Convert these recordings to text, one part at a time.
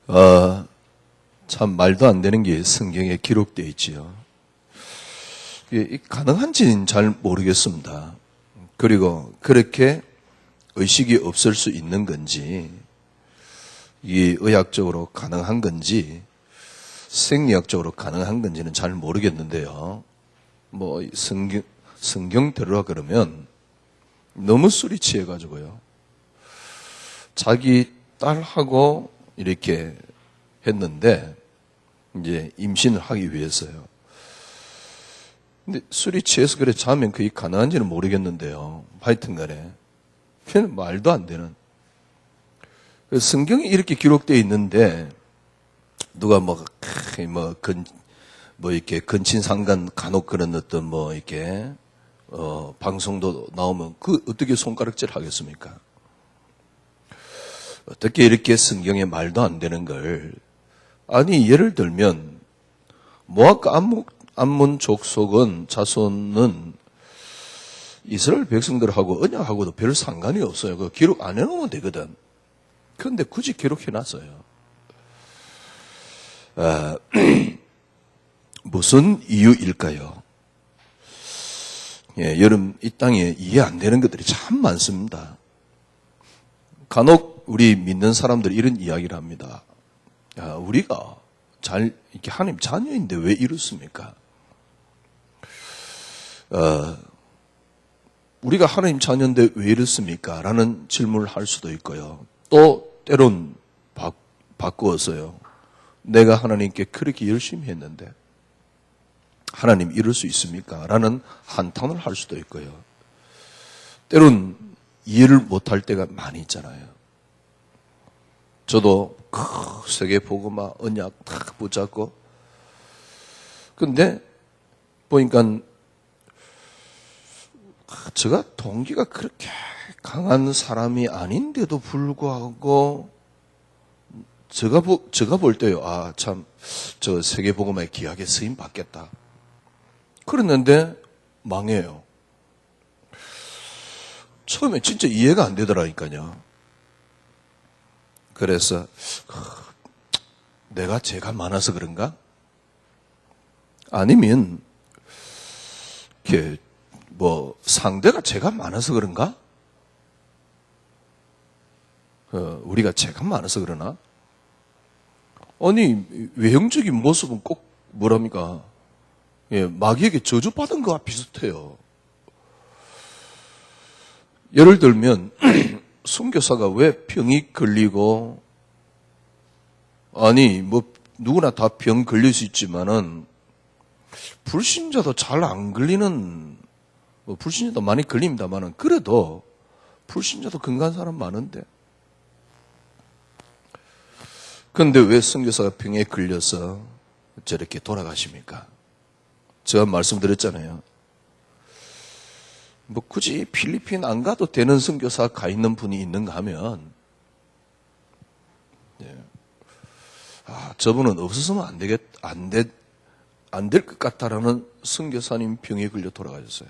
참 말도 안 되는 게 성경에 기록되어 있지요. 가능한지는 잘 모르겠습니다. 그리고 그렇게 의식이 없을 수 있는 건지, 이게 의학적으로 가능한 건지, 생리학적으로 가능한 건지는 잘 모르겠는데요. 뭐 성경대로라 그러면 너무 술이 취해가지고요. 자기 딸하고 이렇게 했는데, 이제 임신을 하기 위해서요. 근데 술이 취해서 그래 자면 그게 가능한지는 모르겠는데요. 하여튼 간에. 그냥 말도 안 되는. 성경에 이렇게 기록되어 있는데, 누가 이렇게 근친상간 간혹 그런 어떤 이렇게, 방송도 나오면 그 어떻게 손가락질 하겠습니까? 어떻게 이렇게 성경에 말도 안 되는 걸, 아니, 예를 들면, 모압과 암몬 족속은, 자손은 이스라엘 백성들하고 언약하고도 별 상관이 없어요. 그 기록 안 해놓으면 되거든. 그런데 굳이 기록해놨어요. 무슨 이유일까요? 예, 여러분, 이 땅에 이해 안 되는 것들이 참 많습니다. 간혹 우리 믿는 사람들이 이런 이야기를 합니다. 야, 우리가 이렇게 하나님 자녀인데 왜 이렇습니까? 우리가 하나님 자녀인데 왜 이렇습니까? 라는 질문을 할 수도 있고요. 또 때론 바꾸어서요. 내가 하나님께 그렇게 열심히 했는데 하나님 이럴 수 있습니까? 라는 한탄을 할 수도 있고요. 때론 이해를 못할 때가 많이 있잖아요. 저도 세계복음화 언약 딱 붙잡고, 근데 보니까 제가 동기가 그렇게 강한 사람이 아닌데도 불구하고 제가 볼 때요, 참 저 세계복음화에 귀하게 쓰임 받겠다. 그랬는데 망해요. 처음에 진짜 이해가 안 되더라니까요. 그래서 내가 죄가 많아서 그런가? 아니면 이렇게 상대가 죄가 많아서 그런가? 우리가 죄가 많아서 그러나? 아니, 외형적인 모습은 꼭 뭐랍니까? 예, 마귀에게 저주받은 거와 비슷해요. 예를 들면 선교사가 왜 병이 걸리고, 아니 누구나 다 병 걸릴 수 있지만은 불신자도 잘 안 걸리는, 불신자도 많이 걸립니다만은 그래도 불신자도 건강한 사람 많은데, 그런데 왜 선교사가 병에 걸려서 저렇게 돌아가십니까? 제가 말씀드렸잖아요. 굳이 필리핀 안 가도 되는 선교사 가 있는 분이 있는가 하면, 저분은 없었으면 안 될 것 같다라는 선교사님 병에 걸려 돌아가셨어요.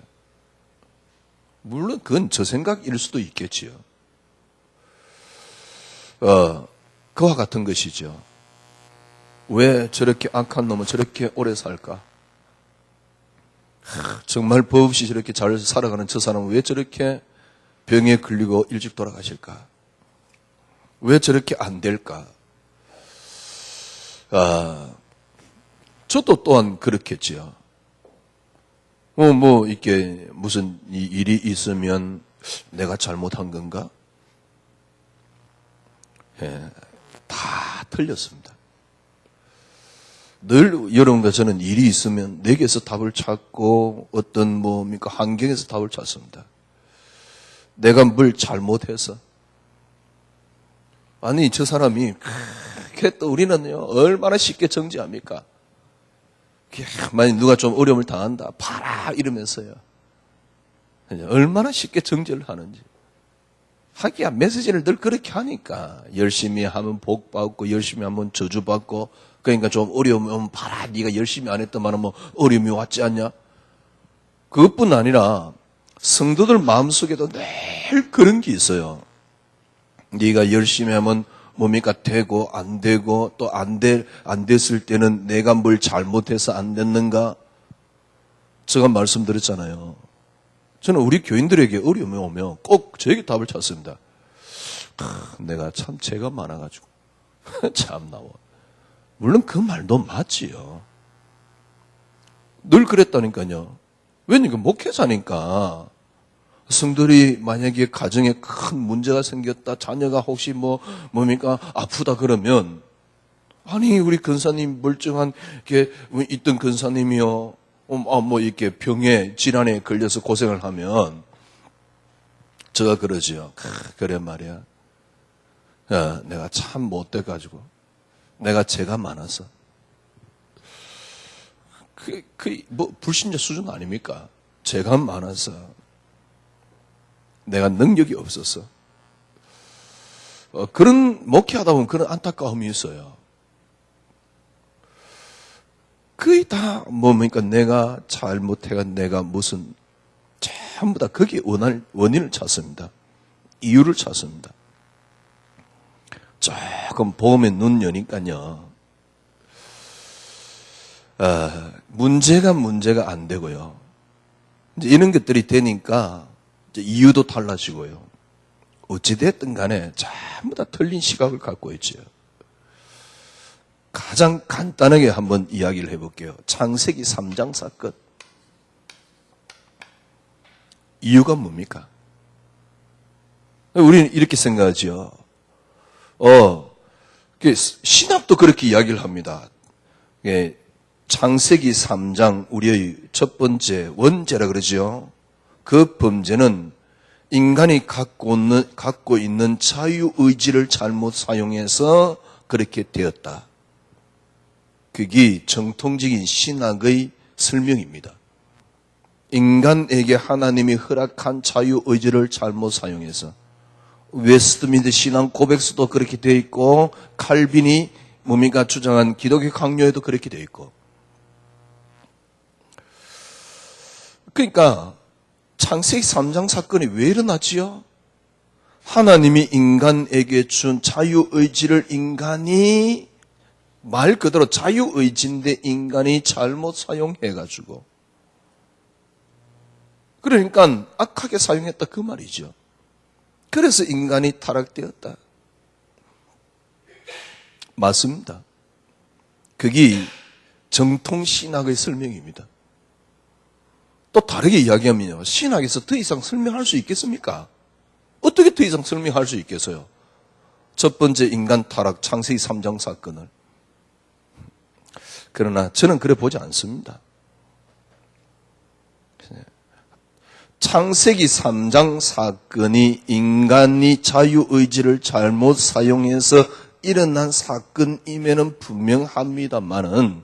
물론 그건 저 생각일 수도 있겠지요. 그와 같은 것이죠. 왜 저렇게 악한 놈은 저렇게 오래 살까? 정말 법 없이 저렇게 잘 살아가는 저 사람은 왜 저렇게 병에 걸리고 일찍 돌아가실까? 왜 저렇게 안 될까? 저도 또한 그렇겠지요. 이렇게 무슨 일이 있으면 내가 잘못한 건가? 예, 다 틀렸습니다. 늘 여러분과 저는 일이 있으면 내게서 답을 찾고 어떤 환경에서 답을 찾습니다. 내가 뭘 잘못해서. 아니, 저 사람이 또 우리는요, 얼마나 쉽게 정지합니까? 만약 누가 좀 어려움을 당한다, 봐라 이러면서요. 얼마나 쉽게 정죄를 하는지. 하기야 메시지를 늘 그렇게 하니까, 열심히 하면 복 받고 열심히 하면 저주 받고, 그러니까 좀 어려움이 오면 봐라, 네가 열심히 안 했더만 어려움이 왔지 않냐? 그것뿐 아니라 성도들 마음속에도 늘 그런 게 있어요. 네가 열심히 하면 뭡니까? 되고, 안 되고, 또 안 됐을 때는 내가 뭘 잘못해서 안 됐는가? 제가 말씀드렸잖아요. 저는 우리 교인들에게 어려움이 오면 꼭 저에게 답을 찾습니다. 내가 참 죄가 많아가지고. 참 나와. 물론 그 말도 맞지요. 늘 그랬다니까요. 왜냐면 목회자니까 성도들이 만약에 가정에 큰 문제가 생겼다, 자녀가 혹시 뭡니까 아프다 그러면 아니 우리 근사님 멀쩡한 게 있던 근사님이요, 이렇게 병에 질환에 걸려서 고생을 하면 제가 그러지요. 그래 말이야. 야, 내가 참 못돼가지고 내가 죄가 많아서. 불신자 수준 아닙니까? 죄가 많아서. 내가 능력이 없어서. 그런, 목회하다 보면 그런 안타까움이 있어요. 그게 다, 뭡니까? 내가 잘못해가 내가 무슨, 전부 다 거기에 원인을 찾습니다. 이유를 찾습니다. 조금 보험에 눈 여니까요. 문제가 안 되고요. 이제 이런 것들이 되니까 이제 이유도 달라지고요. 어찌됐든 간에 전부 다 틀린 시각을 갖고 있죠. 가장 간단하게 한번 이야기를 해볼게요. 창세기 3장 사건. 이유가 뭡니까? 우리는 이렇게 생각하죠. 신학도 그렇게 이야기를 합니다. 창세기 3장 우리의 첫 번째 원죄라 그러죠. 그 범죄는 인간이 갖고 있는 자유의지를 잘못 사용해서 그렇게 되었다. 그게 정통적인 신학의 설명입니다. 인간에게 하나님이 허락한 자유의지를 잘못 사용해서, 웨스트민드 신앙 고백서도 그렇게 되어 있고, 칼빈이 뭡니까 주장한 기독교 강요에도 그렇게 되어 있고. 그러니까 창세기 3장 사건이 왜 일어났지요? 하나님이 인간에게 준 자유의지를 인간이, 말 그대로 자유의지인데 인간이 잘못 사용해가지고, 그러니까 악하게 사용했다 그 말이죠. 그래서 인간이 타락되었다. 맞습니다. 그게 정통신학의 설명입니다. 또 다르게 이야기하면요, 신학에서 더 이상 설명할 수 있겠습니까? 어떻게 더 이상 설명할 수 있겠어요? 첫 번째 인간 타락, 창세기 3장 사건을. 그러나 저는 그래 보지 않습니다. 창세기 3장 사건이 인간이 자유의지를 잘못 사용해서 일어난 사건임에는 분명합니다만은,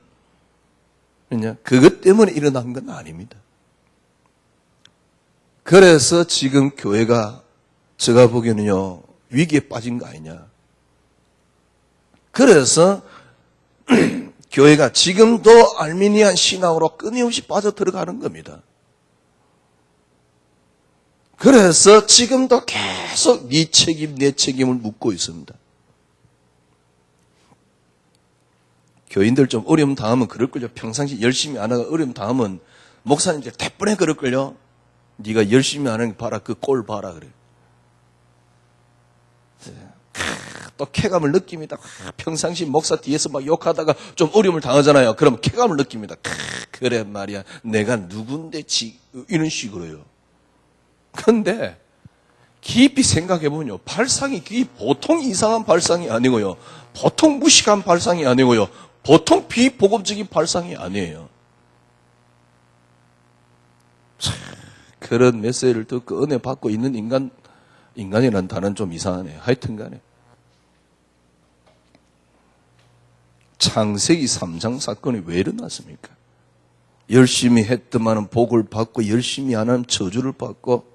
그것 때문에 일어난 건 아닙니다. 그래서 지금 교회가 제가 보기에는요, 위기에 빠진 거 아니냐. 그래서 교회가 지금도 알미니안 신앙으로 끊임없이 빠져들어가는 겁니다. 그래서 지금도 계속 네 책임, 내 책임을 묻고 있습니다. 교인들 좀 어려움 당하면 그럴걸요. 평상시 열심히 안 하고 어려움 당하면 목사님들 대번에 그럴걸요. 네가 열심히 안 하는 거 봐라, 그 꼴 봐라 그래. 또 쾌감을 느낍니다. 평상시 목사 뒤에서 막 욕하다가 좀 어려움을 당하잖아요. 그럼 쾌감을 느낍니다. 그래 말이야, 내가 누군데 이런 식으로요. 그런데 깊이 생각해보면요, 발상이 그게 보통 이상한 발상이 아니고요, 보통 무식한 발상이 아니고요, 보통 비복음적인 발상이 아니에요. 그런 메시지를 듣고 은혜 받고 있는 인간이라는 단어는 좀 이상하네요. 하여튼 간에 창세기 3장 사건이 왜 일어났습니까? 열심히 했더만은 복을 받고 열심히 안 하면 저주를 받고,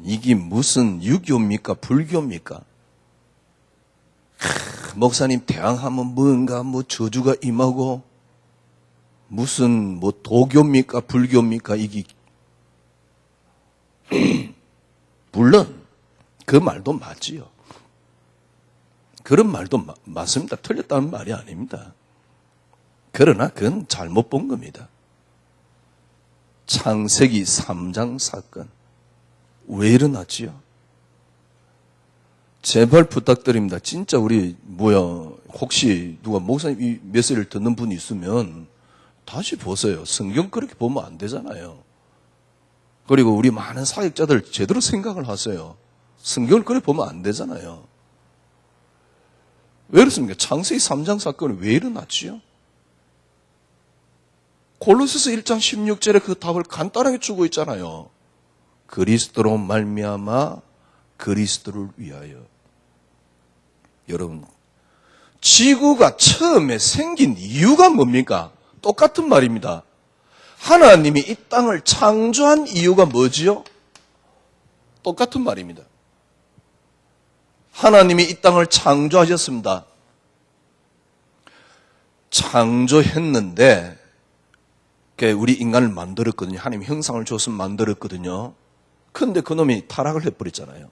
이게 무슨 유교입니까? 불교입니까? 목사님 대항하면 뭔가 저주가 임하고, 무슨 도교입니까? 불교입니까? 이게 물론 그 말도 맞지요. 그런 말도 맞습니다. 틀렸다는 말이 아닙니다. 그러나 그건 잘못 본 겁니다. 창세기 3장 사건 왜 일어났지요? 제발 부탁드립니다. 진짜 우리 혹시 누가 목사님 이 메시지를 듣는 분이 있으면 다시 보세요. 성경 그렇게 보면 안 되잖아요. 그리고 우리 많은 사역자들 제대로 생각을 하세요. 성경을 그렇게 보면 안 되잖아요. 왜 그렇습니까? 창세기 3장 사건이 왜 일어났지요? 골로새서 1장 16절에 그 답을 간단하게 주고 있잖아요. 그리스도로 말미암아 그리스도를 위하여. 여러분, 지구가 처음에 생긴 이유가 뭡니까? 똑같은 말입니다. 하나님이 이 땅을 창조한 이유가 뭐지요? 똑같은 말입니다. 하나님이 이 땅을 창조하셨습니다. 창조했는데 우리 인간을 만들었거든요. 하나님 형상을 줘서 만들었거든요. 그런데 그놈이 타락을 해버렸잖아요.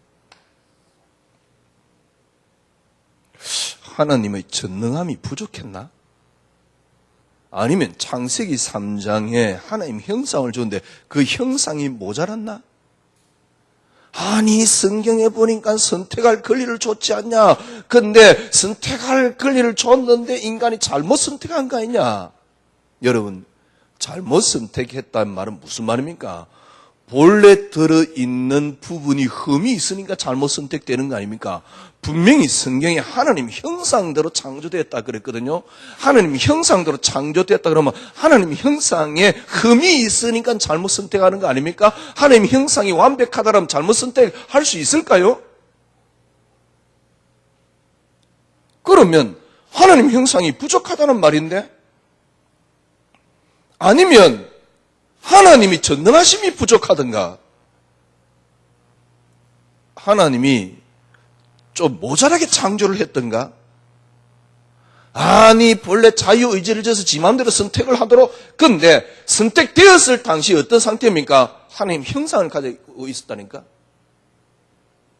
하나님의 전능함이 부족했나? 아니면 창세기 3장에 하나님 형상을 줬는데 그 형상이 모자랐나? 아니 성경에 보니까 선택할 권리를 줬지 않냐? 근데 선택할 권리를 줬는데 인간이 잘못 선택한 거 아니냐? 여러분, 잘못 선택했다는 말은 무슨 말입니까? 본래 들어있는 부분이 흠이 있으니까 잘못 선택되는 거 아닙니까? 분명히 성경에 하나님 형상대로 창조되었다 그랬거든요. 하나님 형상대로 창조되었다 그러면 하나님 형상에 흠이 있으니까 잘못 선택하는 거 아닙니까? 하나님 형상이 완벽하다면 잘못 선택할 수 있을까요? 그러면 하나님 형상이 부족하다는 말인데? 아니면 하나님이 전능하심이 부족하던가 하나님이 좀 모자라게 창조를 했던가? 아니 본래 자유의지를 줘서 지 마음대로 선택을 하도록. 근데 선택되었을 당시 어떤 상태입니까? 하나님 형상을 가지고 있었다니까?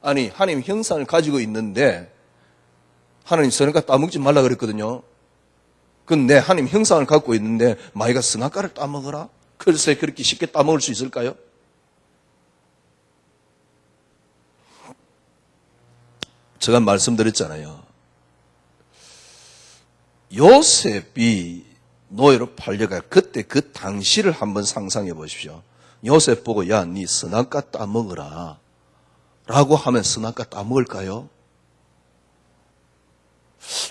아니 하나님 형상을 가지고 있는데 하나님 선악과 따먹지 말라 그랬거든요. 근데 하나님 형상을 갖고 있는데 마귀가 선악과를 따먹어라? 글쎄 그렇게 쉽게 따먹을 수 있을까요? 제가 말씀드렸잖아요. 요셉이 노예로 팔려가 그때 그 당시를 한번 상상해 보십시오. 요셉 보고 야, 네 선악과 따먹어라 라고 하면 선악과 따먹을까요?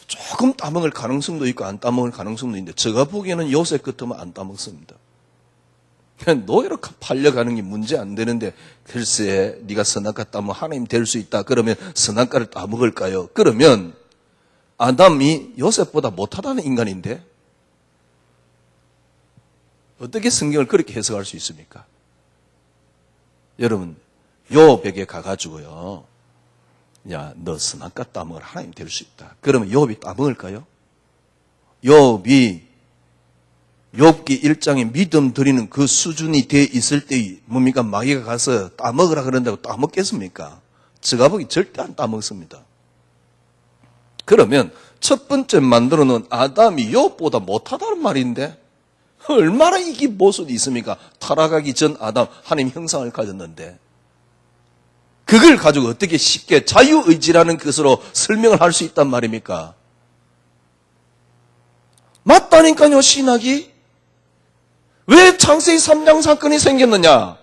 조금 따먹을 가능성도 있고 안 따먹을 가능성도 있는데 제가 보기에는 요셉 같으면 안 따먹습니다. 그냥 노예로 팔려가는 게 문제 안 되는데 글쎄 네가 선악과 따먹으면 하나님 될 수 있다. 그러면 선악과를 따먹을까요? 그러면 아담이 요셉보다 못하다는 인간인데 어떻게 성경을 그렇게 해석할 수 있습니까? 여러분 요업에게 가가지고요. 야, 너 선악과 따먹으라 하나님 될 수 있다. 그러면 요업이 따먹을까요? 요업이 욥기 1장에 믿음 드리는 그 수준이 돼 있을 때 뭡니까? 마귀가 가서 따먹으라 그런다고 따먹겠습니까? 제가 보기 절대 안 따먹습니다. 그러면 첫 번째 만들어 놓은 아담이 욥보다 못하다는 말인데 얼마나 이게 모순이 있습니까? 타락하기 전 아담 하나님 형상을 가졌는데 그걸 가지고 어떻게 쉽게 자유의지라는 것으로 설명을 할 수 있단 말입니까? 맞다니까요, 신학이. 왜 창세기 3장 사건이 생겼느냐?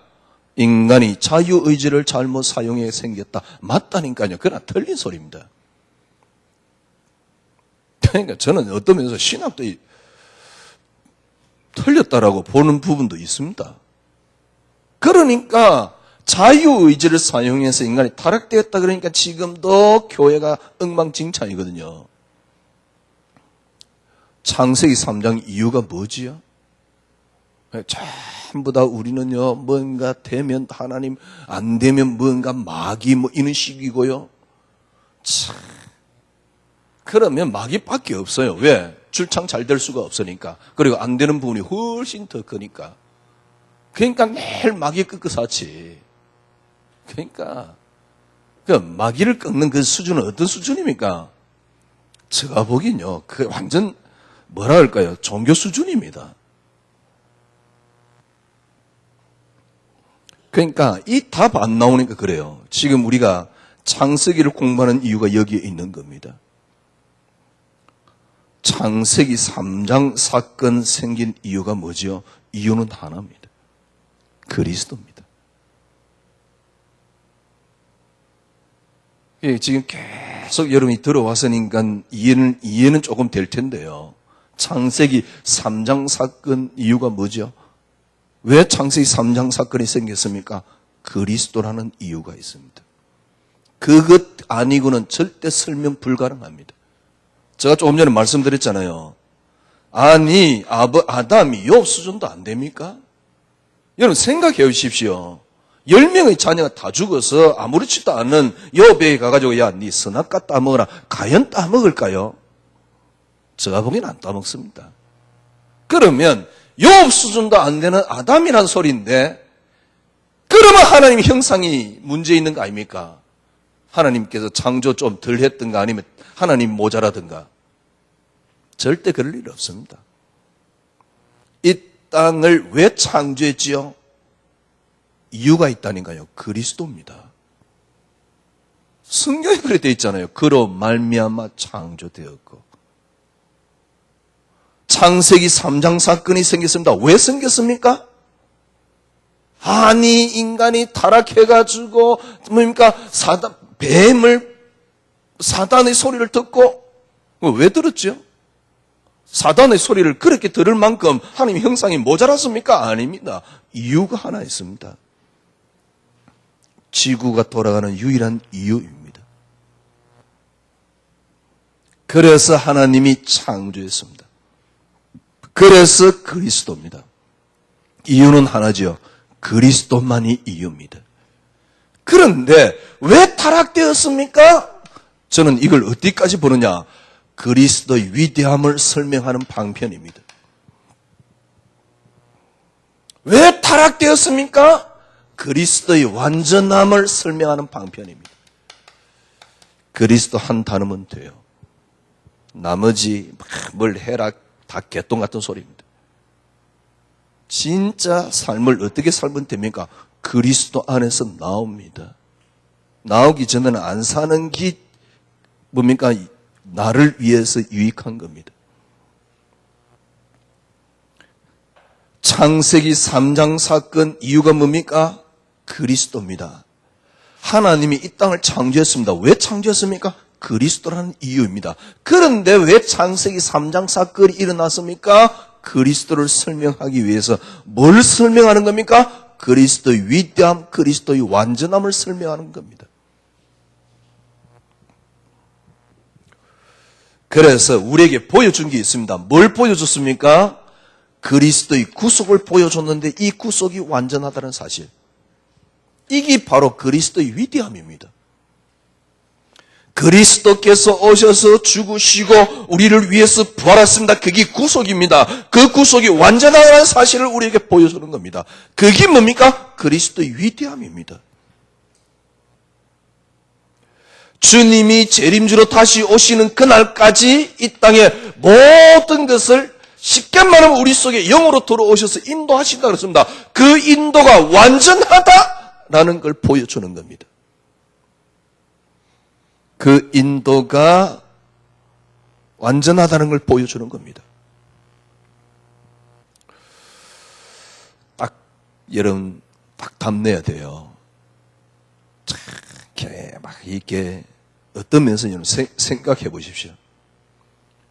인간이 자유의지를 잘못 사용해 생겼다. 맞다니까요. 그러나 틀린 소리입니다. 그러니까 저는 어떤 면에서 신학도 틀렸다라고 보는 부분도 있습니다. 그러니까 자유의지를 사용해서 인간이 타락되었다 그러니까 지금도 교회가 엉망진창이거든요. 창세기 3장 이유가 뭐지요? 전부 다 우리는요, 뭔가 되면 하나님, 안 되면 뭔가 마귀, 이런 식이고요. 참. 그러면 마귀밖에 없어요. 왜? 출창 잘 될 수가 없으니까. 그리고 안 되는 부분이 훨씬 더 크니까. 그러니까 매일 마귀 끄끄사치. 그러니까, 그 마귀를 꺾는 그 수준은 어떤 수준입니까? 제가 보기엔요, 그 완전 뭐라 할까요? 종교 수준입니다. 그러니까 이 답 안 나오니까 그래요. 지금 우리가 창세기를 공부하는 이유가 여기에 있는 겁니다. 창세기 3장 사건 생긴 이유가 뭐죠? 이유는 하나입니다. 그리스도입니다. 지금 계속 여러분이 들어와서니까 이해는 조금 될 텐데요. 창세기 3장 사건 이유가 뭐죠? 왜 창세기 3장 사건이 생겼습니까? 그리스도라는 이유가 있습니다. 그것 아니고는 절대 설명 불가능합니다. 제가 조금 전에 말씀드렸잖아요. 아니, 아담이 욥 수준도 안 됩니까? 여러분 생각해 보십시오. 10명의 자녀가 다 죽어서 아무렇지도 않은 욥에 가가지고 야, 네 선악과 따먹어라. 과연 따먹을까요? 제가 보기엔 안 따먹습니다. 그러면 욥 수준도 안 되는 아담이란 소리인데 그러면 하나님 형상이 문제 있는 거 아닙니까? 하나님께서 창조 좀 덜 했던가 아니면 하나님 모자라든가. 절대 그럴 일 없습니다. 이 땅을 왜 창조했지요? 이유가 있다니까요. 그리스도입니다. 성경에 그렇게 되어 있잖아요. 그로 말미암아 창조되었고. 창세기 3장 사건이 생겼습니다. 왜 생겼습니까? 아니, 인간이 타락해가지고, 뭡니까? 사단의 소리를 듣고, 왜 들었죠? 사단의 소리를 그렇게 들을 만큼 하나님 형상이 모자랐습니까? 아닙니다. 이유가 하나 있습니다. 지구가 돌아가는 유일한 이유입니다. 그래서 하나님이 창조했습니다. 그래서 그리스도입니다. 이유는 하나죠. 그리스도만이 이유입니다. 그런데 왜 타락되었습니까? 저는 이걸 어디까지 보느냐? 그리스도의 위대함을 설명하는 방편입니다. 왜 타락되었습니까? 그리스도의 완전함을 설명하는 방편입니다. 그리스도 한 단어면 돼요. 나머지 뭘 해라 다 개똥 같은 소리입니다. 진짜 삶을 어떻게 살면 됩니까? 그리스도 안에서 나옵니다. 나오기 전에는 안 사는 게 뭡니까? 나를 위해서 유익한 겁니다. 창세기 3장 사건 이유가 뭡니까? 그리스도입니다. 하나님이 이 땅을 창조했습니다. 왜 창조했습니까? 그리스도라는 이유입니다. 그런데 왜 창세기 3장 사건이 일어났습니까? 그리스도를 설명하기 위해서 뭘 설명하는 겁니까? 그리스도의 위대함, 그리스도의 완전함을 설명하는 겁니다. 그래서 우리에게 보여준 게 있습니다. 뭘 보여줬습니까? 그리스도의 구속을 보여줬는데 이 구속이 완전하다는 사실. 이게 바로 그리스도의 위대함입니다. 그리스도께서 오셔서 죽으시고 우리를 위해서 부활하셨습니다. 그게 구속입니다. 그 구속이 완전하다는 사실을 우리에게 보여주는 겁니다. 그게 뭡니까? 그리스도의 위대함입니다. 주님이 재림주로 다시 오시는 그날까지 이 땅의 모든 것을 쉽게 말하면 우리 속에 영으로 들어오셔서 인도하신다 그랬습니다. 그 인도가 완전하다라는 걸 보여주는 겁니다. 그 인도가 완전하다는 걸 보여주는 겁니다. 딱 여러분 딱 답내야 돼요. 이렇게 어떤 면에서 여러분 생각해 보십시오.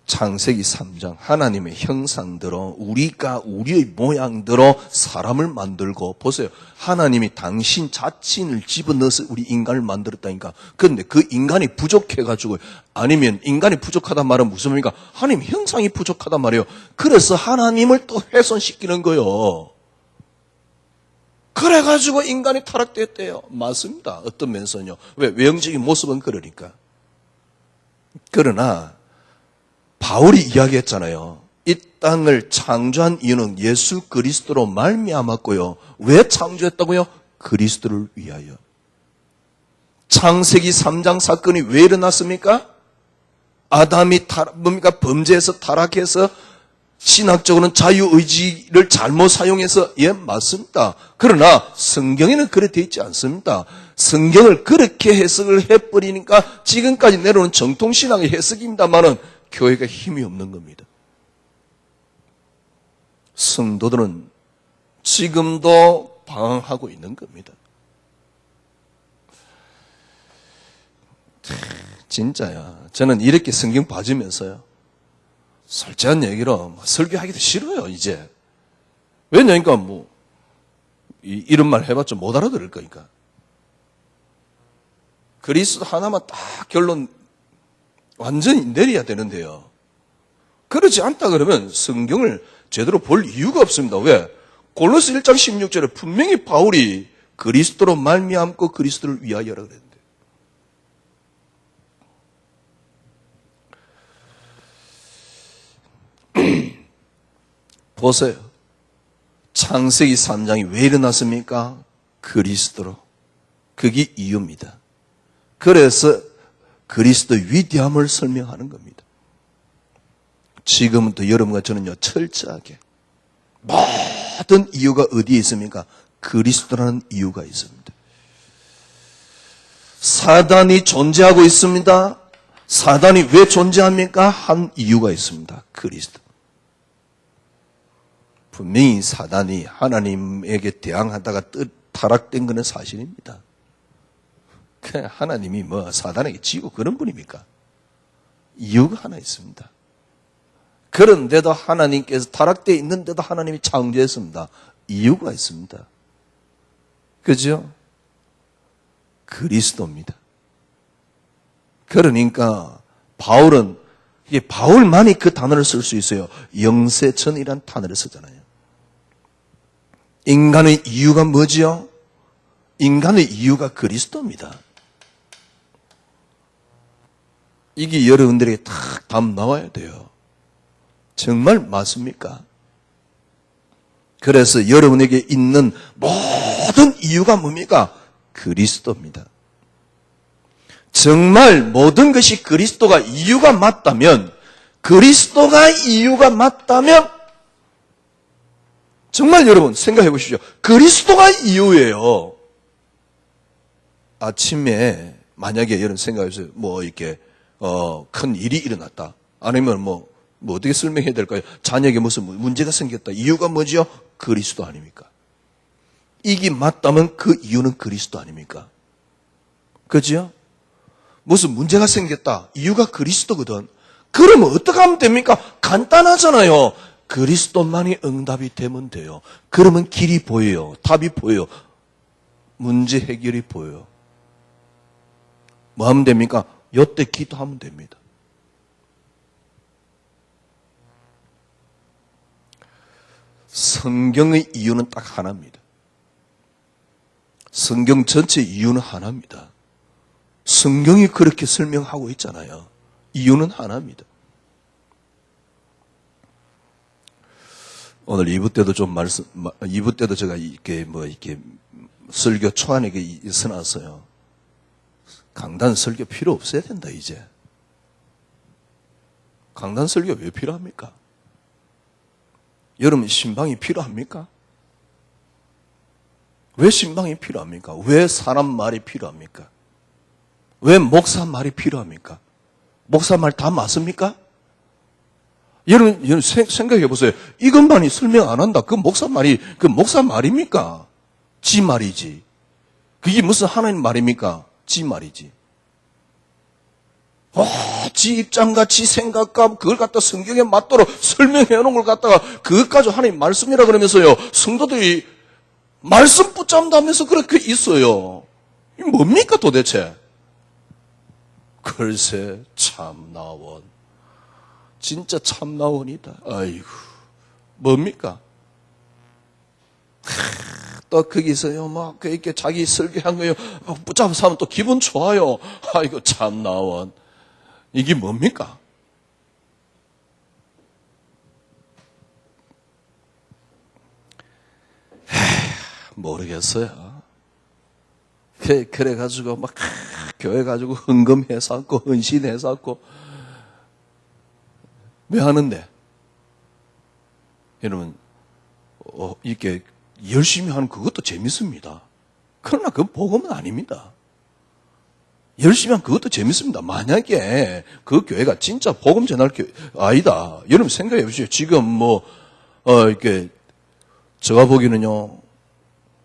창세기 3장 하나님의 형상대로 우리가 우리의 모양대로 사람을 만들고 보세요. 하나님이 당신 자신을 집어넣어서 우리 인간을 만들었다니까. 그런데 그 인간이 부족해가지고 아니면 인간이 부족하단 말은 무슨 말입니까? 하나님 형상이 부족하단 말이에요. 그래서 하나님을 또 훼손시키는 거예요. 그래가지고 인간이 타락됐대요. 맞습니다. 어떤 면에서는요. 왜? 외형적인 모습은 그러니까. 그러나 바울이 이야기했잖아요. 이 땅을 창조한 이유는 예수 그리스도로 말미암았고요. 왜 창조했다고요? 그리스도를 위하여. 창세기 3장 사건이 왜 일어났습니까? 아담이 범죄해서 타락해서 신학적으로는 자유의지를 잘못 사용해서, 예, 맞습니다. 그러나 성경에는 그렇게 되어 있지 않습니다. 성경을 그렇게 해석을 해버리니까 지금까지 내려오는 정통신학의 해석입니다만은 교회가 힘이 없는 겁니다. 성도들은 지금도 방황하고 있는 겁니다. 진짜야. 저는 이렇게 성경 봐주면서요, 솔직한 얘기로 설교하기도 싫어요, 이제. 왜냐니까 이런 말 해봤자 못 알아들을 거니까. 그리스도 하나만 딱 결론 완전히 내려야 되는데요. 그러지 않다 그러면 성경을 제대로 볼 이유가 없습니다. 왜? 골로새 1장 16절에 분명히 바울이 그리스도로 말미암고 그리스도를 위하여라 그랬는데. 보세요. 창세기 3장이 왜 일어났습니까? 그리스도로. 그게 이유입니다. 그래서 그리스도의 위대함을 설명하는 겁니다. 지금부터 여러분과 저는요, 철저하게 모든 이유가 어디에 있습니까? 그리스도라는 이유가 있습니다. 사단이 존재하고 있습니다. 사단이 왜 존재합니까? 한 이유가 있습니다. 그리스도. 분명히 사단이 하나님에게 대항하다가 타락된 것은 사실입니다. 하나님이 사단에게 지고 그런 분입니까? 이유가 하나 있습니다. 그런데도 하나님께서 타락되어 있는데도 하나님이 창조했습니다. 이유가 있습니다. 그죠? 그리스도입니다. 그러니까 바울만이 그 단어를 쓸 수 있어요. 영세천이란 단어를 쓰잖아요. 인간의 이유가 뭐지요? 인간의 이유가 그리스도입니다. 이게 여러분들에게 딱 답 나와야 돼요. 정말 맞습니까? 그래서 여러분에게 있는 모든 이유가 뭡니까? 그리스도입니다. 정말 모든 것이 그리스도가 이유가 맞다면, 정말 여러분 생각해 보십시오. 그리스도가 이유예요. 아침에 만약에 여러분 생각해 보세요. 이렇게 큰 일이 일어났다. 아니면 어떻게 설명해야 될까요? 자녀에게 무슨 문제가 생겼다. 이유가 뭐죠? 그리스도 아닙니까? 이게 맞다면 그 이유는 그리스도 아닙니까? 그죠? 무슨 문제가 생겼다. 이유가 그리스도거든. 그러면 어떻게 하면 됩니까? 간단하잖아요. 그리스도만이 응답이 되면 돼요. 그러면 길이 보여요. 답이 보여요. 문제 해결이 보여요. 뭐 하면 됩니까? 요때 기도하면 됩니다. 성경의 이유는 딱 하나입니다. 성경 전체 이유는 하나입니다. 성경이 그렇게 설명하고 있잖아요. 이유는 하나입니다. 오늘 2부 때도 2부 때도 제가 이렇게 설교 초안에게 써놨어요. 강단 설교 필요 없어야 된다, 이제. 강단 설교 왜 필요합니까? 여러분, 신방이 필요합니까? 왜 신방이 필요합니까? 왜 사람 말이 필요합니까? 왜 목사 말이 필요합니까? 목사 말 다 맞습니까? 여러분 생각해 보세요. 이것만이 설명 안 한다. 그 목사 말입니까? 지 말이지. 그게 무슨 하나님 말입니까? 지 말이지. 지 입장과 지 생각과 그걸 갖다 성경에 맞도록 설명해 놓은 걸 갖다가 그것까지 하나님 말씀이라 그러면서요. 성도들이 말씀 붙잡는다면서 그렇게 있어요. 이게 뭡니까 도대체? 글쎄 참나원. 진짜 참나원이다. 아이고 뭡니까? 또 거기서요 이렇게 자기 설교한 거요 붙잡아서 하면 또 기분 좋아요. 아이고 참나원. 이게 뭡니까? 모르겠어요. 그래가지고 교회 가지고 헌금해서 왔고 헌신해서 왔고 왜 하는데? 여러분, 이렇게 열심히 하는 그것도 재밌습니다. 그러나 그건 복음은 아닙니다. 열심히 하면 그것도 재밌습니다. 만약에 그 교회가 진짜 복음 전할 교회 아니다. 여러분 생각해 보십시오. 지금 이렇게 제가 보기에는요,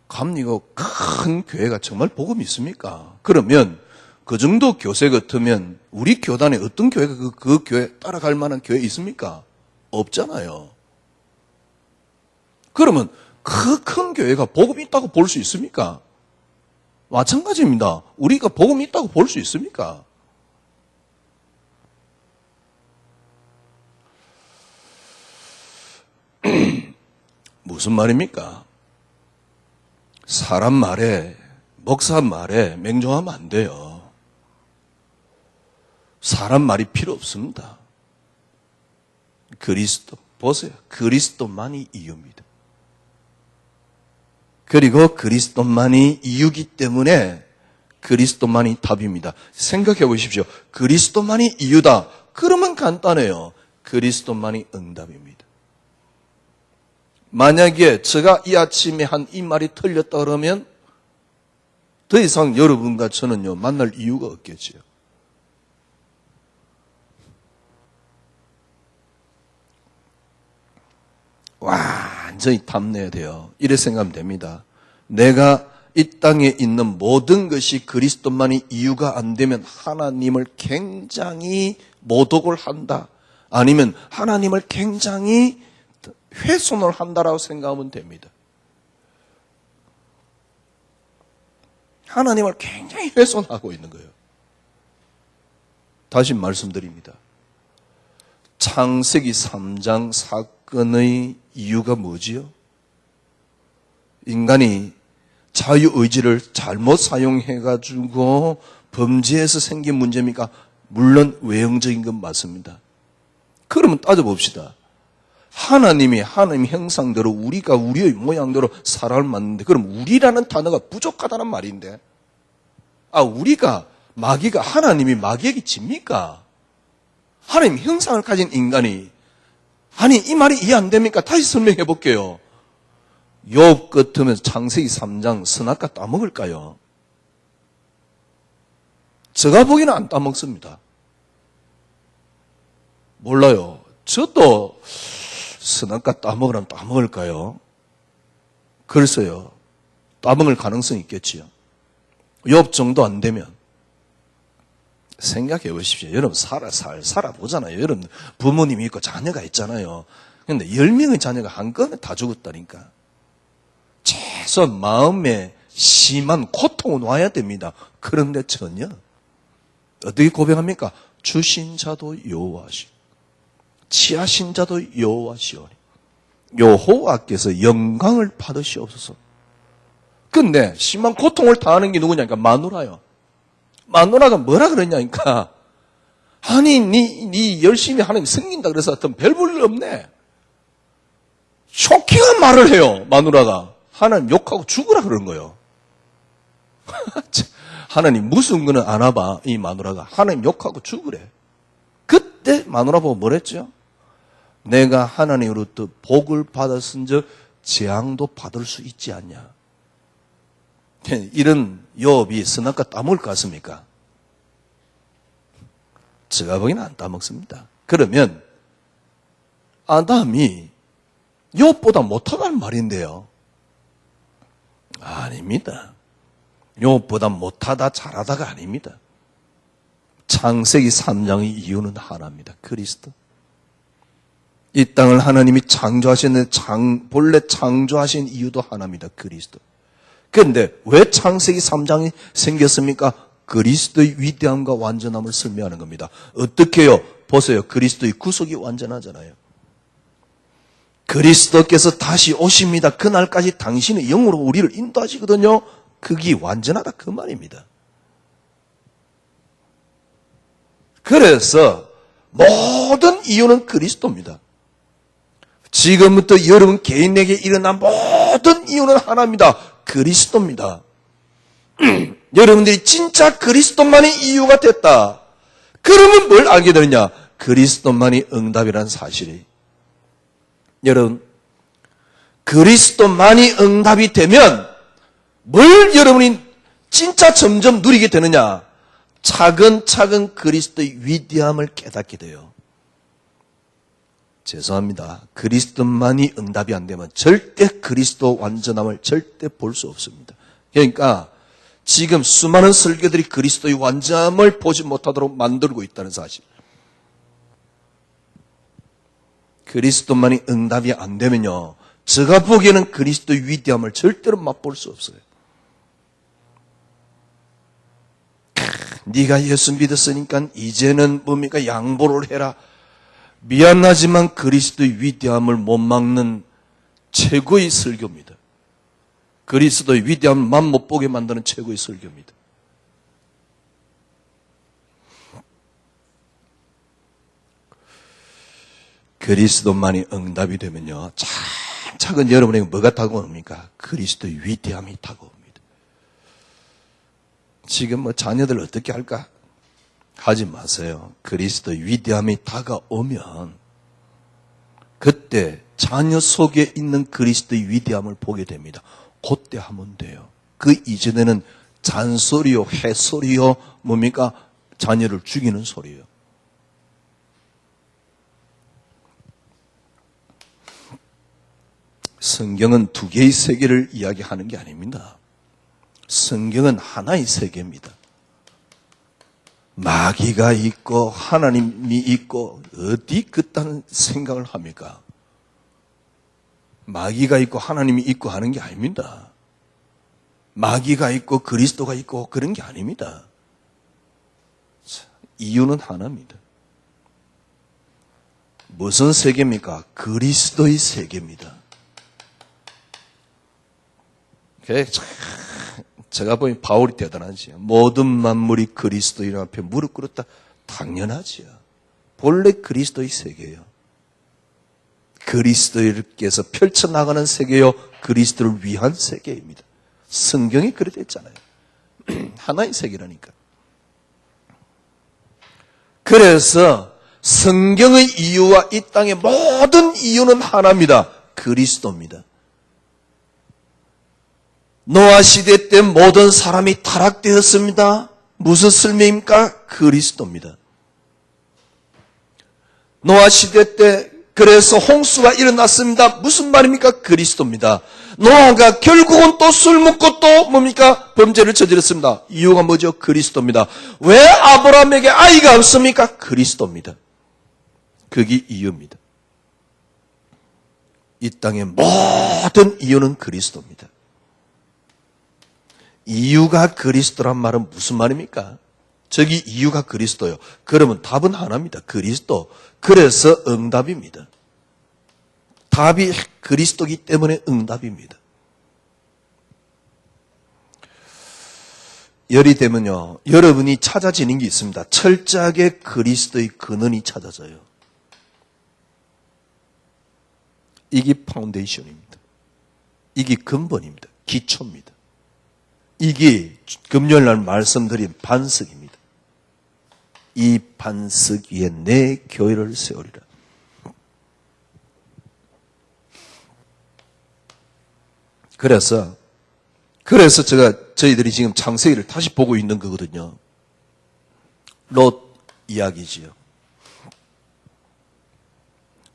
감리고 큰 교회가 정말 복음이 있습니까? 그러면 그 정도 교세 같으면 우리 교단에 어떤 교회가 그 교회 따라갈 만한 교회 있습니까? 없잖아요. 그러면 그 큰 교회가 복음이 있다고 볼 수 있습니까? 마찬가지입니다. 우리가 복음이 있다고 볼 수 있습니까? 무슨 말입니까? 사람 말에, 목사 말에 맹종하면 안 돼요. 사람 말이 필요 없습니다. 그리스도, 보세요. 그리스도만이 이유입니다. 그리고 그리스도만이 이유기 때문에 그리스도만이 답입니다. 생각해 보십시오. 그리스도만이 이유다. 그러면 간단해요. 그리스도만이 응답입니다. 만약에 제가 이 아침에 한 이 말이 틀렸다 그러면 더 이상 여러분과 저는요, 만날 이유가 없겠지요. 완전히 탐내야 돼요. 이래 생각하면 됩니다. 내가 이 땅에 있는 모든 것이 그리스도만이 이유가 안 되면 하나님을 굉장히 모독을 한다. 아니면 하나님을 굉장히 훼손을 한다라고 생각하면 됩니다. 하나님을 굉장히 훼손하고 있는 거예요. 다시 말씀드립니다. 창세기 3장 사건의 이유가 뭐지요? 인간이 자유의지를 잘못 사용해가지고 범죄에서 생긴 문제입니까? 물론 외형적인 건 맞습니다. 그러면 따져봅시다. 하나님이 하나님 형상대로 우리가 우리의 모양대로 사람을 만드는데 그럼 우리라는 단어가 부족하다는 말인데 우리가 마귀가 하나님이 마귀에게 집니까? 하나님 형상을 가진 인간이 아니 이 말이 이해 안 됩니까? 다시 설명해 볼게요. 욥 같으면 창세기 3장 선악과 따먹을까요? 제가 보기에는 안 따먹습니다. 몰라요. 저도 선악과 따먹으라면 따먹을까요? 글쎄요. 따먹을 가능성이 있겠지요. 욥 정도 안 되면 생각해 보십시오. 여러분 살아보잖아요. 여러분 부모님이 있고 자녀가 있잖아요. 그런데 10명의 자녀가 한꺼번에 다 죽었다니까. 최소한 마음에 심한 고통은 와야 됩니다. 그런데 전혀. 어떻게 고백합니까? 주신 자도 여호와시오. 취하신 자도 여호와시오니. 여호와께서 영광을 받으시옵소서. 근데 심한 고통을 당하는 게 누구냐니까 마누라요. 마누라가 뭐라 그러냐니까 아니 니 열심히 하나님 섬긴다 그래서 어떤 별 볼 일 없네. 쇼킹한 말을 해요. 마누라가. 하나님 욕하고 죽으라 그러는 거예요. 하나님 무슨 거는 안 와봐. 이 마누라가. 하나님 욕하고 죽으래. 그때 마누라 보고 뭐랬죠? 내가 하나님으로부터 복을 받았은 적 재앙도 받을 수 있지 않냐. 이런 욥이 선악과 따먹을 것 같습니까? 제가 보기에는 안 따먹습니다. 그러면 아담이 욥보다 못하다는 말인데요. 아닙니다. 욥보다 못하다 잘하다가 아닙니다. 창세기 3장의 이유는 하나입니다. 그리스도. 이 땅을 하나님이 창조하셨는데 본래 창조하신 이유도 하나입니다. 그리스도. 그런데 왜 창세기 3장이 생겼습니까? 그리스도의 위대함과 완전함을 설명하는 겁니다. 어떻게 해요? 보세요. 그리스도의 구속이 완전하잖아요. 그리스도께서 다시 오십니다. 그날까지 당신의 영으로 우리를 인도하시거든요. 그게 완전하다 그 말입니다. 그래서 모든 이유는 그리스도입니다. 지금부터 여러분 개인에게 일어난 모든 이유는 하나입니다. 그리스도입니다. 여러분들이 진짜 그리스도만이 이유가 됐다. 그러면 뭘 알게 되느냐? 그리스도만이 응답이라는 사실이. 여러분, 그리스도만이 응답이 되면 뭘 여러분이 진짜 점점 누리게 되느냐? 차근차근 그리스도의 위대함을 깨닫게 돼요. 죄송합니다. 그리스도만이 응답이 안 되면 절대 그리스도 완전함을 절대 볼 수 없습니다. 그러니까 지금 수많은 설교들이 그리스도의 완전함을 보지 못하도록 만들고 있다는 사실. 그리스도만이 응답이 안 되면요, 제가 보기에는 그리스도의 위대함을 절대로 맛볼 수 없어요. 네가 예수 믿었으니까 이제는 뭡니까? 양보를 해라. 미안하지만 그리스도의 위대함을 못 막는 최고의 설교입니다. 그리스도의 위대함을 맘 못 보게 만드는 최고의 설교입니다. 그리스도만이 응답이 되면요, 차근차근 여러분에게 뭐가 다가옵니까? 그리스도의 위대함이 다가옵니다. 지금 뭐 자녀들 어떻게 할까? 하지 마세요. 그리스도의 위대함이 다가오면 그때 자녀 속에 있는 그리스도의 위대함을 보게 됩니다. 그때 하면 돼요. 그 이전에는 잔소리요, 해소리요, 뭡니까? 자녀를 죽이는 소리예요. 성경은 두 개의 세계를 이야기하는 게 아닙니다. 성경은 하나의 세계입니다. 마귀가 있고 하나님이 있고 어디 그딴 생각을 합니까? 마귀가 있고 하나님이 있고 하는 게 아닙니다. 마귀가 있고 그리스도가 있고 그런 게 아닙니다. 이유는 하나입니다. 무슨 세계입니까? 그리스도의 세계입니다. 제가 보기엔 바울이 대단하지요. 모든 만물이 그리스도 이름 앞에 무릎 꿇었다. 당연하지요. 본래 그리스도의 세계예요. 그리스도께서 펼쳐나가는 세계요, 그리스도를 위한 세계입니다. 성경이 그렇게 됐잖아요. 하나의 세계라니까. 그래서 성경의 이유와 이 땅의 모든 이유는 하나입니다. 그리스도입니다. 노아 시대 때 모든 사람이 타락되었습니다. 무슨 설명입니까? 그리스도입니다. 노아 시대 때 그래서 홍수가 일어났습니다. 무슨 말입니까? 그리스도입니다. 노아가 결국은 또 술 먹고 또 뭡니까? 범죄를 저질렀습니다. 이유가 뭐죠? 그리스도입니다. 왜 아브라함에게 아이가 없습니까? 그리스도입니다. 그게 이유입니다. 이 땅의 모든 이유는 그리스도입니다. 이유가 그리스도란 말은 무슨 말입니까? 저기 이유가 그리스도요. 그러면 답은 하나입니다. 그리스도. 그래서 응답입니다. 답이 그리스도이기 때문에 응답입니다. 열이 되면요, 여러분이 찾아지는 게 있습니다. 철저하게 그리스도의 근원이 찾아져요. 이게 파운데이션입니다. 이게 근본입니다. 기초입니다. 이게 금요일날 말씀드린 반석입니다. 이 반석 위에 내 교회를 세우리라. 그래서 저희들이 지금 창세기를 다시 보고 있는 거거든요. 롯 이야기지요.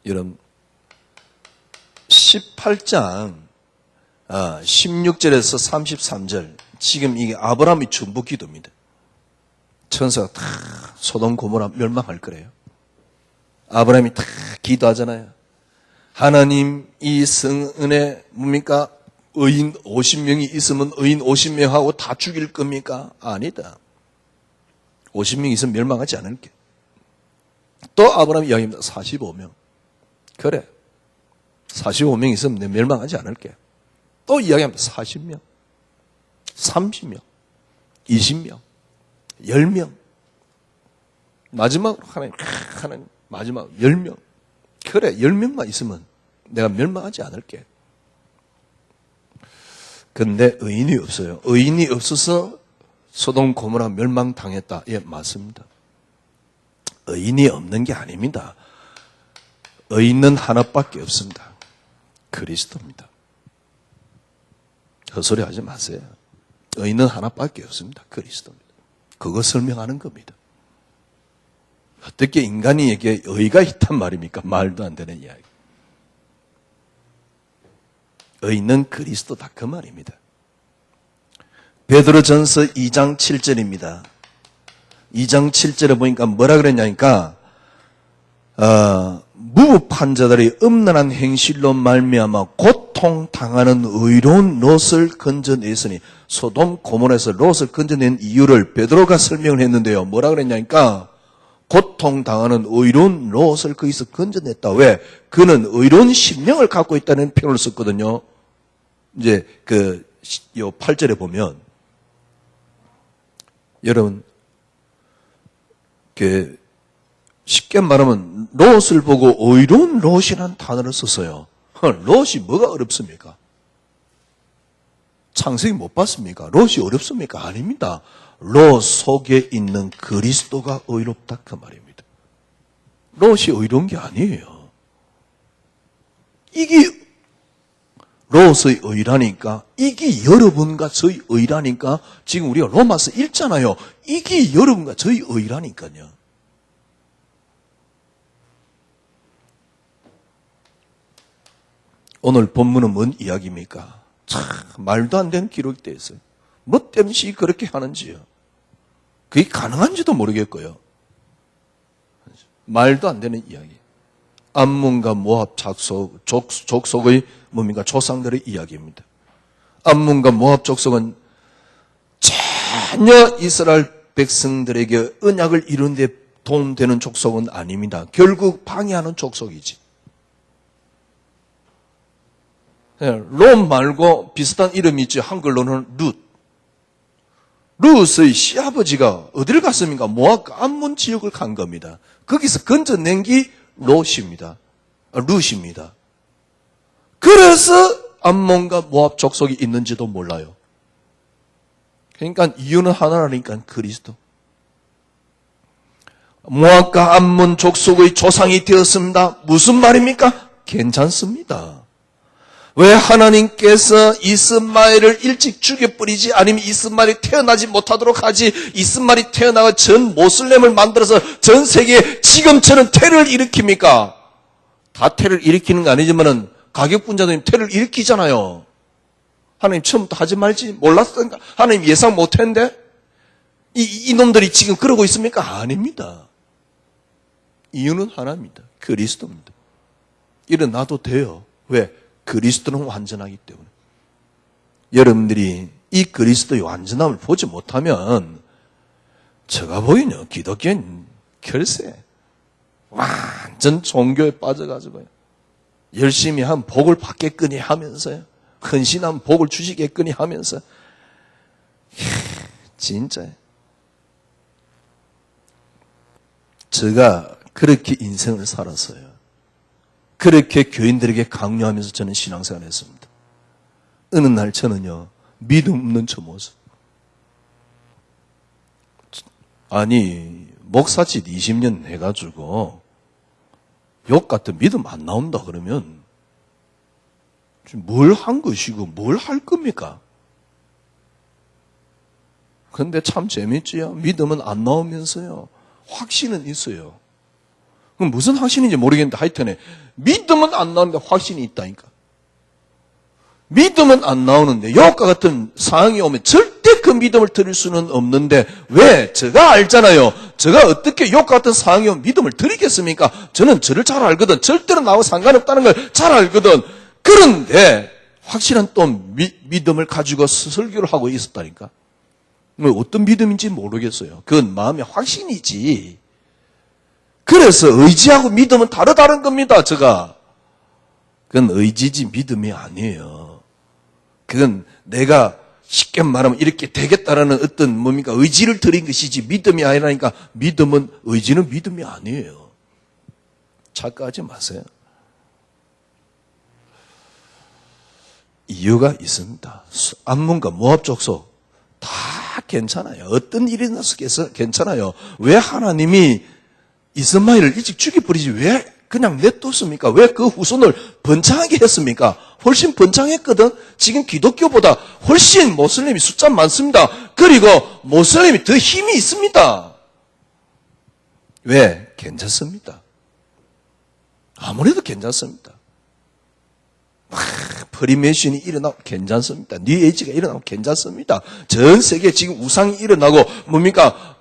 여러분, 18장 16절에서 33절, 지금 이게 아브라함의 중보 기도입니다. 천사가 다 소돔 고모라 멸망할 거래요. 아브라함이 다 기도하잖아요. 하나님, 이 성은에 뭡니까? 의인 50명이 있으면 의인 50명하고 다 죽일 겁니까? 아니다. 50명 있으면 멸망하지 않을게. 또 아브라함이 이야기합니다. 45명. 그래. 45명 있으면 내 멸망하지 않을게. 또 이야기합니다. 40명. 30명. 20명. 10명. 마지막으로 하나님, 마지막 10명. 그래, 10명만 있으면 내가 멸망하지 않을게. 근데 의인이 없어요. 의인이 없어서 소돔 고모라 멸망당했다. 예, 맞습니다. 의인이 없는 게 아닙니다. 의인은 하나밖에 없습니다. 그리스도입니다. 헛소리 하지 마세요. 의인은 하나밖에 없습니다. 그리스도입니다. 그거 설명하는 겁니다. 어떻게 인간이에게 의가 있단 말입니까? 말도 안 되는 이야기. 의인은 그리스도다 그 말입니다. 베드로전서 2장 7절입니다. 2장 7절에 보니까 뭐라 그랬냐니까 무법한 자들이 음란한 행실로 말미암아 고통당하는 의로운 롯을 건져냈으니 소돔 고모라에서 롯을 건져낸 이유를 베드로가 설명을 했는데요. 뭐라 그랬냐니까 고통당하는 의로운 롯을 거기서 건져냈다. 왜? 그는 의로운 심령을 갖고 있다는 표현을 썼거든요. 이제 요 8절에 보면 여러분 쉽게 말하면 롯을 보고 의로운 롯이라는 단어를 썼어요. 롯이 뭐가 어렵습니까? 창세기 못 봤습니까? 롯이 어렵습니까? 아닙니다. 롯 속에 있는 그리스도가 의롭다 그 말입니다. 롯이 의로운 게 아니에요. 이게 롯의 의라니까, 이게 여러분과 저희 의라니까, 지금 우리가 로마서 읽잖아요. 이게 여러분과 저희 의라니까요. 오늘 본문은 뭔 이야기입니까? 참 말도 안 되는 기록이 되어 있어요. 뭐 때문에 그렇게 하는지요. 그게 가능한지도 모르겠고요. 말도 안 되는 이야기. 암몬과 모압 족속의 뭡니까? 조상들의 이야기입니다. 암몬과 모압 족속은 전혀 이스라엘 백성들에게 언약을 이룬 데 도움되는 족속은 아닙니다. 결국 방해하는 족속이지. 롯 말고 비슷한 이름이 있죠. 한글로는 룻. 룻의 시아버지가 어디를 갔습니까? 모압과 암몬 지역을 간 겁니다. 거기서 건져낸 게 롯입니다. 룻입니다. 그래서 암몬과 모압 족속이 있는지도 몰라요. 그러니까 이유는 하나라니까 그리스도. 모압과 암몬 족속의 조상이 되었습니다. 무슨 말입니까? 괜찮습니다. 왜 하나님께서 이스마엘을 일찍 죽여버리지 아니면 이스마엘이 태어나지 못하도록 하지 이스마엘이 태어나가 전 모슬렘을 만들어서 전 세계에 지금처럼 테러를 일으킵니까? 다 테러를 일으키는 거 아니지만은 가격분자들이 테러를 일으키잖아요. 하나님 처음부터 하지 말지 몰랐으니까 하나님 예상 못했는데 이놈들이 지금 그러고 있습니까? 아닙니다. 이유는 하나입니다. 그리스도입니다. 일어나도 돼요. 왜? 그리스도는 완전하기 때문에. 여러분들이 이 그리스도의 완전함을 보지 못하면 제가 보기에는 기독교인 결세 완전 종교에 빠져가지고요. 열심히 하면 복을 받겠거니 하면서요. 헌신하면 복을 주시겠거니 하면서 진짜 제가 그렇게 인생을 살았어요. 그렇게 교인들에게 강요하면서 저는 신앙생활을 했습니다. 어느 날 저는요, 믿음 없는 저 모습. 아니, 목사짓 20년 해가지고 욕 같은 믿음 안 나온다 그러면 뭘 한 것이고 뭘 할 겁니까? 근데 참 재밌지요. 믿음은 안 나오면서요, 확신은 있어요. 그럼 무슨 확신인지 모르겠는데 하여튼에 믿음은 안 나오는데 확신이 있다니까. 믿음은 안 나오는데 욕과 같은 상황이 오면 절대 그 믿음을 드릴 수는 없는데 왜? 제가 알잖아요. 제가 어떻게 욕과 같은 상황이 오면 믿음을 드리겠습니까? 저는 저를 잘 알거든. 절대로 나하고 상관없다는 걸 잘 알거든. 그런데 확실한 또 믿음을 가지고 설교를 하고 있었다니까. 어떤 믿음인지 모르겠어요. 그건 마음의 확신이지. 그래서 의지하고 믿음은 다른 겁니다, 제가. 그건 의지지 믿음이 아니에요. 그건 내가 쉽게 말하면 이렇게 되겠다라는 어떤 뭡니까? 의지를 드린 것이지 믿음이 아니라니까. 의지는 믿음이 아니에요. 착각하지 마세요. 이유가 있습니다. 암몬과 모압 족속 다 괜찮아요. 어떤 일이 나서 괜찮아요. 왜 하나님이 이스마엘을 일찍 죽여버리지 왜 그냥 냅뒀습니까? 왜 그 후손을 번창하게 했습니까? 훨씬 번창했거든. 지금 기독교보다 훨씬 모슬림이 숫자 많습니다. 그리고 모슬림이 더 힘이 있습니다. 왜? 괜찮습니다. 아무래도 괜찮습니다. 프리메이션이 일어나고 괜찮습니다. 뉴에이지가 일어나고 괜찮습니다. 전 세계에 지금 우상이 일어나고 뭡니까?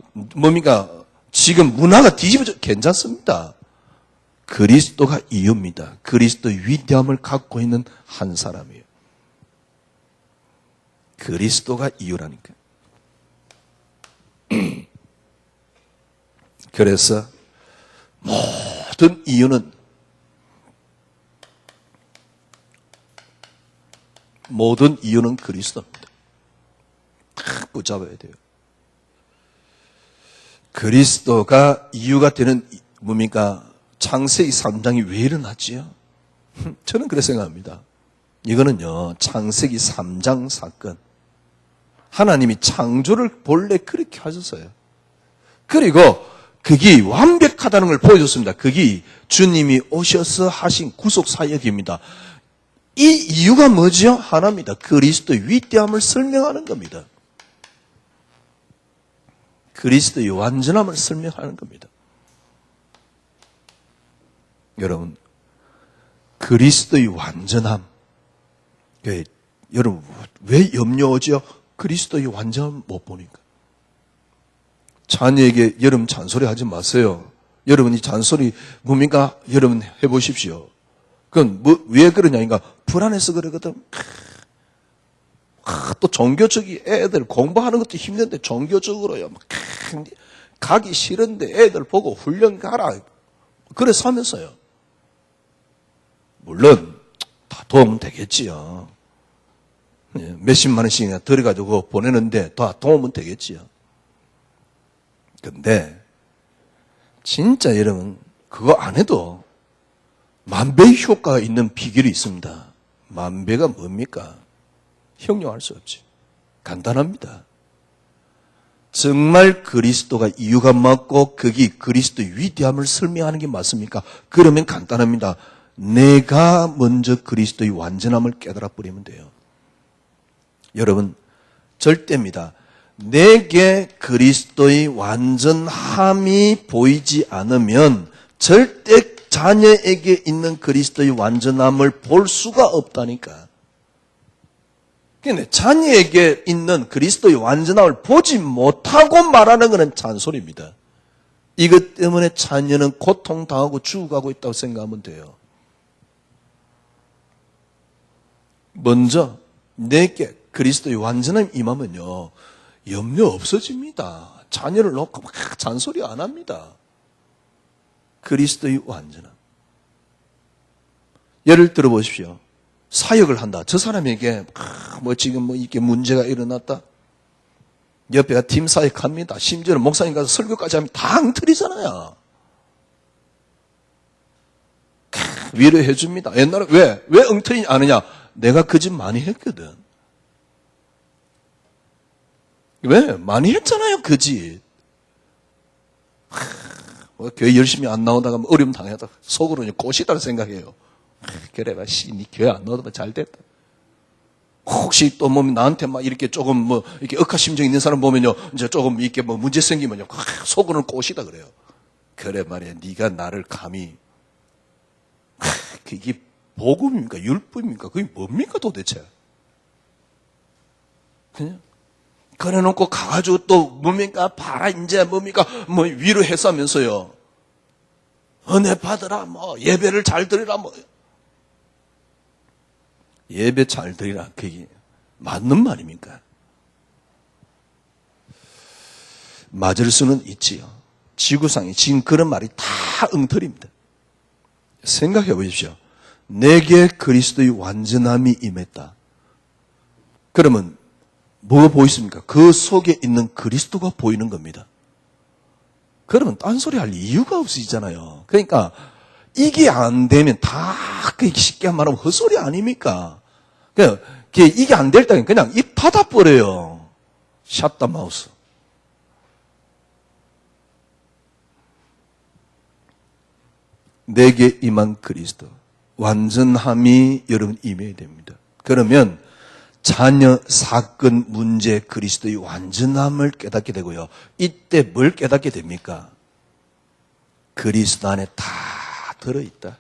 지금 문화가 뒤집어져 괜찮습니다. 그리스도가 이유입니다. 그리스도의 위대함을 갖고 있는 한 사람이에요. 그리스도가 이유라니까. 그래서 모든 이유는 그리스도입니다. 딱 붙잡아야 돼요. 그리스도가 이유가 되는 뭡니까? 창세기 3장이 왜 일어났지요? 저는 그렇게 생각합니다. 이거는요, 창세기 3장 사건. 하나님이 창조를 본래 그렇게 하셨어요. 그리고 그게 완벽하다는 걸 보여줬습니다. 그게 주님이 오셔서 하신 구속 사역입니다. 이 이유가 뭐죠? 하나입니다. 그리스도의 위대함을 설명하는 겁니다. 그리스도의 완전함을 설명하는 겁니다. 여러분, 그리스도의 완전함. 여러분, 왜 염려하죠? 그리스도의 완전함 못 보니까. 자녀에게 여러분 잔소리 하지 마세요. 여러분이 잔소리 뭡니까? 여러분 해보십시오. 그건 왜 그러냐니까 불안해서 그러거든. 또 종교적이 애들 공부하는 것도 힘든데 종교적으로요. 가기 싫은데 애들 보고 훈련 가라. 그래서 하면서요. 물론 다 도움은 되겠지요. 몇십만 원씩이나 들여가지고 보내는데 다 도움은 되겠지요. 근데 진짜 여러분 그거 안 해도 만배의 효과가 있는 비결이 있습니다. 만배가 뭡니까? 형용할 수 없지. 간단합니다. 정말 그리스도가 이유가 맞고 그게 그리스도의 위대함을 설명하는 게 맞습니까? 그러면 간단합니다. 내가 먼저 그리스도의 완전함을 깨달아 버리면 돼요. 여러분 절대입니다. 내게 그리스도의 완전함이 보이지 않으면 절대 자녀에게 있는 그리스도의 완전함을 볼 수가 없다니까. 근데 자녀에게 있는 그리스도의 완전함을 보지 못하고 말하는 것은 잔소리입니다. 이것 때문에 자녀는 고통당하고 죽어가고 있다고 생각하면 돼요. 먼저 내게 그리스도의 완전함이 임하면요. 염려 없어집니다. 자녀를 놓고 막 잔소리 안 합니다. 그리스도의 완전함. 예를 들어 보십시오. 사역을 한다. 저 사람에게 지금 이렇게 문제가 일어났다. 옆에가 팀 사역합니다. 심지어는 목사님 가서 설교까지 하면 다 엉터리잖아요. 위로해 줍니다. 옛날에 왜 엉터리 아느냐? 내가 그 집 많이 했거든. 왜? 많이 했잖아요, 그 집. 교회 열심히 안 나오다가 어려움 당하다 속으로는 꼬시다고 생각해요. 그래 봐, 니 교회 안 나오다 잘 됐다. 혹시 또 나한테 막 이렇게 조금 이렇게 억하심정 있는 사람 보면요, 이제 조금 이렇게 문제 생기면요, 속으로는 꼬시다 그래요. 그래 말이야, 네가 나를 감히 그게 복음입니까? 율법입니까? 그게 뭡니까 도대체? 그냥 그래 놓고 가가지고 또 뭡니까? 봐라 이제 뭡니까? 위로해서 하면서요. 은혜 받으라 예배를 잘 드리라 예배 잘 드리라 그게 맞는 말입니까? 맞을 수는 있지요. 지구상에 지금 그런 말이 다 엉터리입니다. 생각해 보십시오. 내게 그리스도의 완전함이 임했다. 그러면 뭐가 보이십니까? 그 속에 있는 그리스도가 보이는 겁니다. 그러면 딴소리 할 이유가 없으시잖아요. 그러니까 이게 안 되면 다 쉽게 말하면 헛소리 아닙니까? 그냥 이게 안 될 때는 그냥 입 닫아버려요. 샷다 마우스. 내게 임한 그리스도. 완전함이 여러분 임해야 됩니다. 그러면 자녀, 사건, 문제, 그리스도의 완전함을 깨닫게 되고요. 이때 뭘 깨닫게 됩니까? 그리스도 안에 다 들어있다.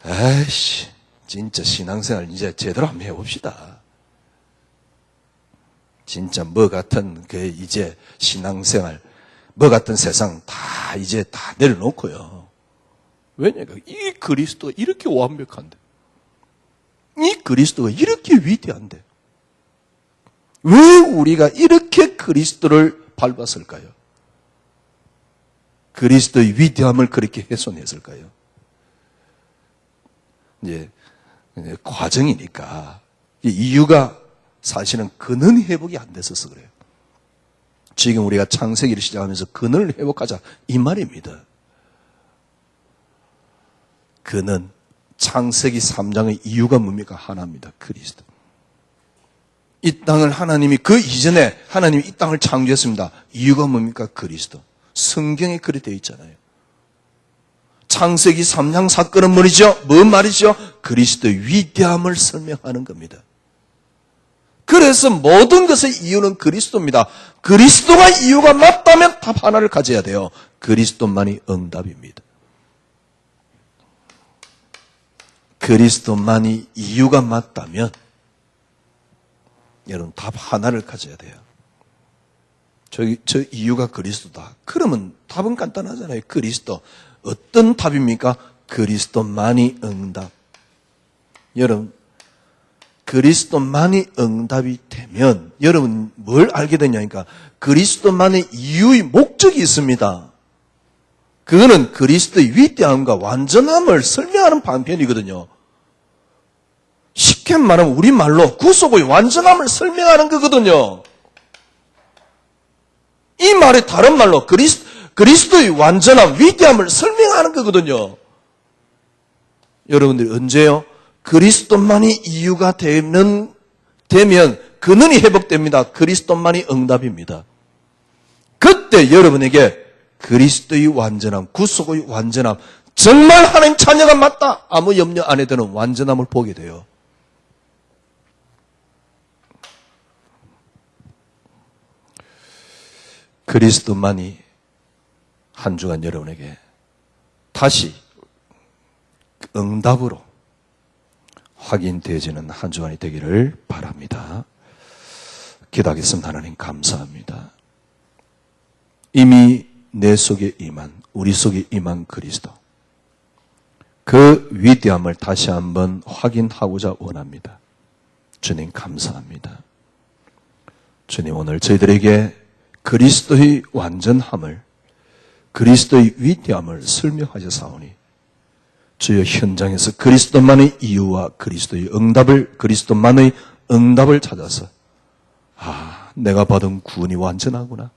아이씨, 진짜 신앙생활 이제 제대로 한번 해봅시다. 진짜 뭐 같은 이제 신앙생활, 뭐 같은 세상 다 이제 다 내려놓고요. 왜냐면 이 그리스도가 이렇게 완벽한데, 이 그리스도가 이렇게 위대한데, 왜 우리가 이렇게 그리스도를 밟았을까요? 그리스도의 위대함을 그렇게 훼손했을까요? 이제 과정이니까 이유가 사실은 근원 회복이 안 됐어서 그래요. 지금 우리가 창세기를 시작하면서 근원을 회복하자 이 말입니다. 근원 창세기 3장의 이유가 뭡니까? 하나입니다. 그리스도. 이 땅을 하나님이 그 이전에 하나님이 이 땅을 창조했습니다. 이유가 뭡니까? 그리스도. 성경에 그렇게 되어 있잖아요. 창세기 3장 사건은 뭐죠? 뭔 말이죠? 그리스도의 위대함을 설명하는 겁니다. 그래서 모든 것의 이유는 그리스도입니다. 그리스도가 이유가 맞다면 답 하나를 가져야 돼요. 그리스도만이 응답입니다. 그리스도만이 이유가 맞다면 여러분 답 하나를 가져야 돼요. 저 이유가 그리스도다. 그러면 답은 간단하잖아요. 그리스도. 어떤 답입니까? 그리스도만이 응답. 여러분, 그리스도만이 응답이 되면 여러분 뭘 알게 되냐니까 그리스도만의 이유의 목적이 있습니다. 그거는 그리스도의 위대함과 완전함을 설명하는 반편이거든요. 쉽게 말하면 우리말로 구속의 완전함을 설명하는 거거든요. 이 말의 다른 말로 그리스도의 완전함, 위대함을 설명하는 거거든요. 여러분들이 언제요? 그리스도만이 이유가 되면 근원이 회복됩니다. 그리스도만이 응답입니다. 그때 여러분에게 그리스도의 완전함, 구속의 완전함, 정말 하나님 자녀가 맞다. 아무 염려 안 해도 되는 완전함을 보게 돼요. 그리스도만이 한 주간 여러분에게 다시 응답으로 확인되어지는 한 주간이 되기를 바랍니다. 기도하겠습니다. 하나님 감사합니다. 이미 내 속에 임한, 우리 속에 임한 그리스도, 그 위대함을 다시 한번 확인하고자 원합니다. 주님 감사합니다. 주님 오늘 저희들에게 그리스도의 완전함을, 그리스도의 위대함을 설명하셔사오니 주여 현장에서 그리스도만의 이유와 그리스도의 응답을, 그리스도만의 응답을 찾아서 내가 받은 구원이 완전하구나.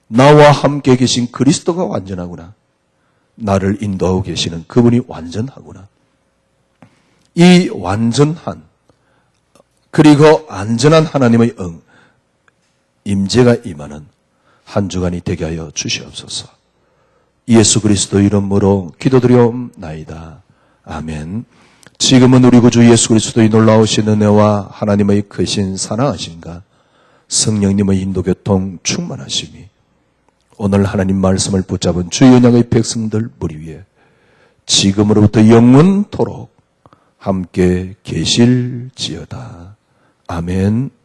나와 함께 계신 그리스도가 완전하구나. 나를 인도하고 계시는 그분이 완전하구나. 이 완전한 그리고 안전한 하나님의 임재가 임하는 한 주간이 되게 하여 주시옵소서. 예수 그리스도 이름으로 기도드리옵나이다. 아멘. 지금은 우리 구주 예수 그리스도의 놀라우신 은혜와 하나님의 크신 사랑하심과 성령님의 인도교통 충만하심이 오늘 하나님 말씀을 붙잡은 주 언약의 백성들 무리 위에 지금으로부터 영원토록 함께 계실지어다. 아멘.